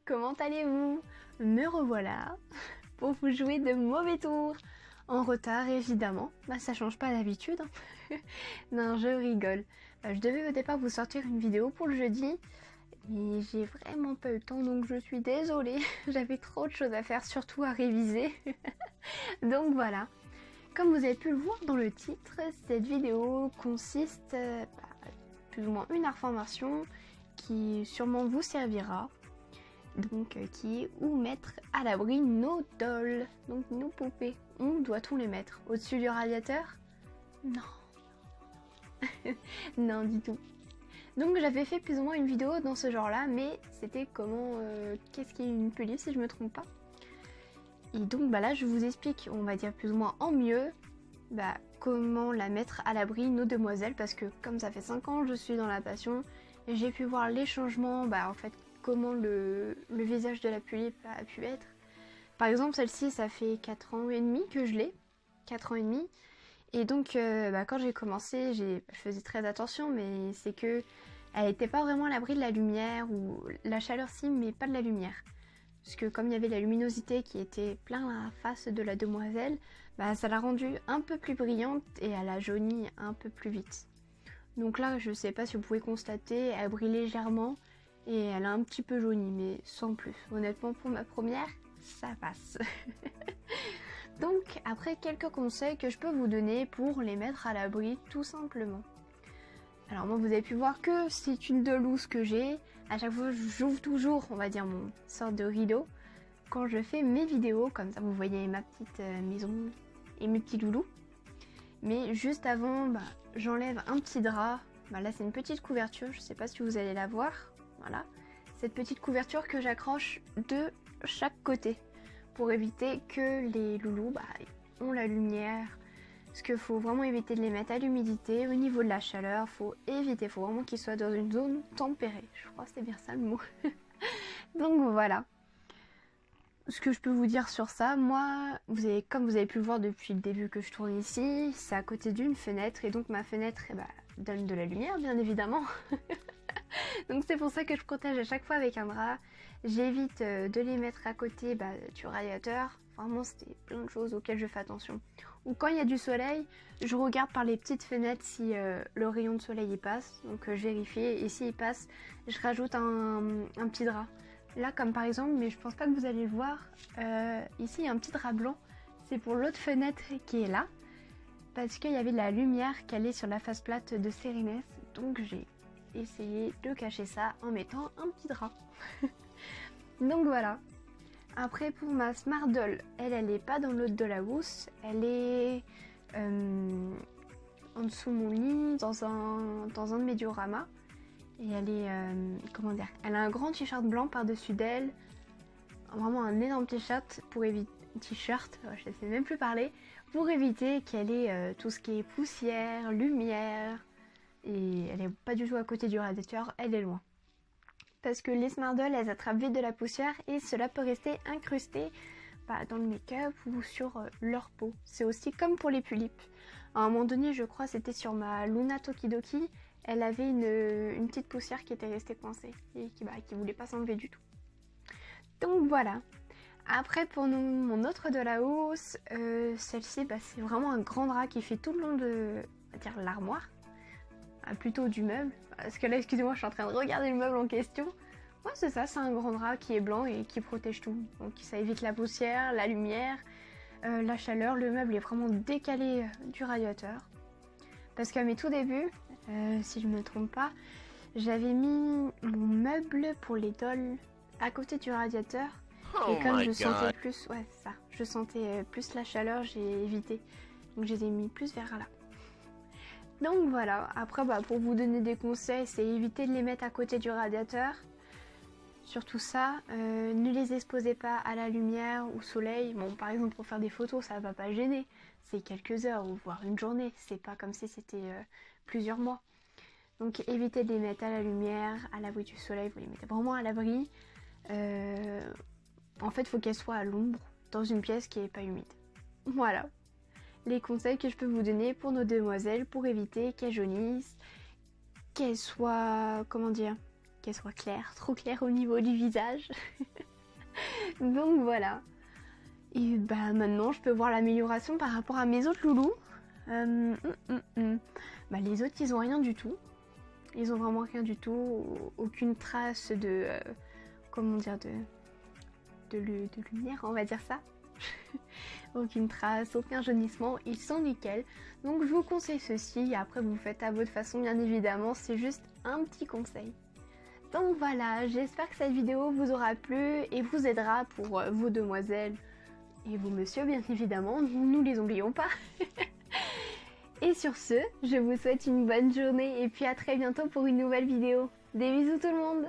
Comment allez-vous? Me revoilà pour vous jouer de mauvais tours. En retard évidemment, ça change pas d'habitude. Non, je rigole. Je devais au départ vous sortir une vidéo pour le jeudi, mais j'ai vraiment pas eu le temps donc je suis désolée. J'avais trop de choses à faire, surtout à réviser. Donc voilà. Comme vous avez pu le voir dans le titre, cette vidéo consiste plus ou moins une information qui sûrement vous servira. Donc qui est où mettre à l'abri nos dolls, donc nos poupées. Où doit-on les mettre? Au-dessus du radiateur? Non. Non du tout. Donc j'avais fait plus ou moins une vidéo dans ce genre là, mais c'était comment, qu'est-ce qui est une pulley si je me trompe pas. Et donc là je vous explique, on va dire plus ou moins en mieux, comment la mettre à l'abri nos demoiselles, parce que comme ça fait 5 ans je suis dans la passion, j'ai pu voir les changements, en fait comment le visage de la pulley a pu être. Par exemple celle-ci ça fait 4 ans et demi que je l'ai, 4 ans et demi, et donc quand j'ai commencé je faisais très attention, mais c'est que elle n'était pas vraiment à l'abri de la lumière, ou la chaleur si, mais pas de la lumière. Parce que comme il y avait la luminosité qui était plein la face de la demoiselle, ça l'a rendue un peu plus brillante et elle a jauni un peu plus vite. Donc là, je sais pas si vous pouvez constater, elle brille légèrement et elle a un petit peu jauni, mais sans plus. Honnêtement, pour ma première, ça passe. Donc après, quelques conseils que je peux vous donner pour les mettre à l'abri tout simplement. Alors moi, vous avez pu voir que c'est une delouse que j'ai. À chaque fois, j'ouvre toujours, on va dire, mon sorte de rideau quand je fais mes vidéos. Comme ça, vous voyez ma petite maison et mes petits loulous. Mais juste avant, j'enlève un petit drap. Là, c'est une petite couverture. Je sais pas si vous allez la voir. Voilà. Cette petite couverture que j'accroche de chaque côté pour éviter que les loulous ont la lumière. Parce qu'il faut vraiment éviter de les mettre à l'humidité. Au niveau de la chaleur, faut vraiment qu'ils soient dans une zone tempérée. Je crois que c'est bien ça le mot. Donc voilà. Ce que je peux vous dire sur ça, moi, comme vous avez pu le voir depuis le début que je tourne ici, c'est à côté d'une fenêtre. Et donc ma fenêtre donne de la lumière, bien évidemment. Donc c'est pour ça que je protège à chaque fois avec un drap. J'évite de les mettre à côté du radiateur. Vraiment, c'était plein de choses auxquelles je fais attention. Ou quand il y a du soleil, je regarde par les petites fenêtres si le rayon de soleil y passe. Donc je vérifie, et s'il passe, je rajoute un petit drap. Là, comme par exemple, mais je pense pas que vous allez le voir, ici il y a un petit drap blanc. C'est pour l'autre fenêtre qui est là. Parce qu'il y avait de la lumière calée sur la face plate de Sérénès. Donc j'ai essayé de cacher ça en mettant un petit drap. Donc voilà. Après pour ma Smart Doll, elle est pas dans l'autre de la housse, elle est en dessous de mon lit, dans un de mes dioramas. Et elle est, elle a un grand t-shirt blanc par-dessus d'elle, vraiment un énorme t-shirt pour éviter, je sais même plus parler, pour éviter qu'elle ait tout ce qui est poussière, lumière, et elle est pas du tout à côté du radiateur, elle est loin. Parce que les Smart Dolls, elles attrapent vite de la poussière et cela peut rester incrusté dans le make-up ou sur leur peau. C'est aussi comme pour les tulipes. À un moment donné, je crois c'était sur ma Luna Tokidoki, elle avait une petite poussière qui était restée coincée et qui voulait pas s'enlever du tout. Donc voilà. Après pour mon autre de la housse, celle-ci c'est vraiment un grand drap qui fait tout le long de l'armoire. Plutôt du meuble, parce que là excusez-moi je suis en train de regarder le meuble en question. Ouais c'est ça, c'est un grand drap qui est blanc et qui protège tout, donc ça évite la poussière, la lumière, la chaleur. Le meuble est vraiment décalé du radiateur, parce qu'à mes tout débuts, si je me trompe pas, j'avais mis mon meuble pour les dolls à côté du radiateur, et comme je sentais plus, je sentais plus la chaleur, j'ai évité, donc je les ai mis plus vers là. Donc voilà, après pour vous donner des conseils, c'est éviter de les mettre à côté du radiateur. Surtout ça, ne les exposez pas à la lumière ou au soleil. Bon, par exemple pour faire des photos, ça va pas gêner. C'est quelques heures ou voire une journée, c'est pas comme si c'était plusieurs mois. Donc évitez de les mettre à la lumière, à l'abri du soleil, vous les mettez vraiment à l'abri. En fait, il faut qu'elles soient à l'ombre, dans une pièce qui est pas humide. Voilà. Les conseils que je peux vous donner pour nos demoiselles pour éviter qu'elles jaunissent, qu'elles soient, qu'elle soit claire, trop claire au niveau du visage. Donc voilà. Et bah maintenant je peux voir l'amélioration par rapport à mes autres loulous. Bah, les autres ils ont rien du tout. Ils ont vraiment rien du tout. Aucune trace de... comment dire, de lumière, on va dire ça. Aucune trace, aucun jaunissement, ils sont nickel. Donc je vous conseille ceci, après vous faites à votre façon bien évidemment, c'est juste un petit conseil. Donc voilà, j'espère que cette vidéo vous aura plu et vous aidera pour vos demoiselles et vos messieurs bien évidemment, nous les oublions pas. Et sur ce, je vous souhaite une bonne journée et puis à très bientôt pour une nouvelle vidéo. Des bisous tout le monde!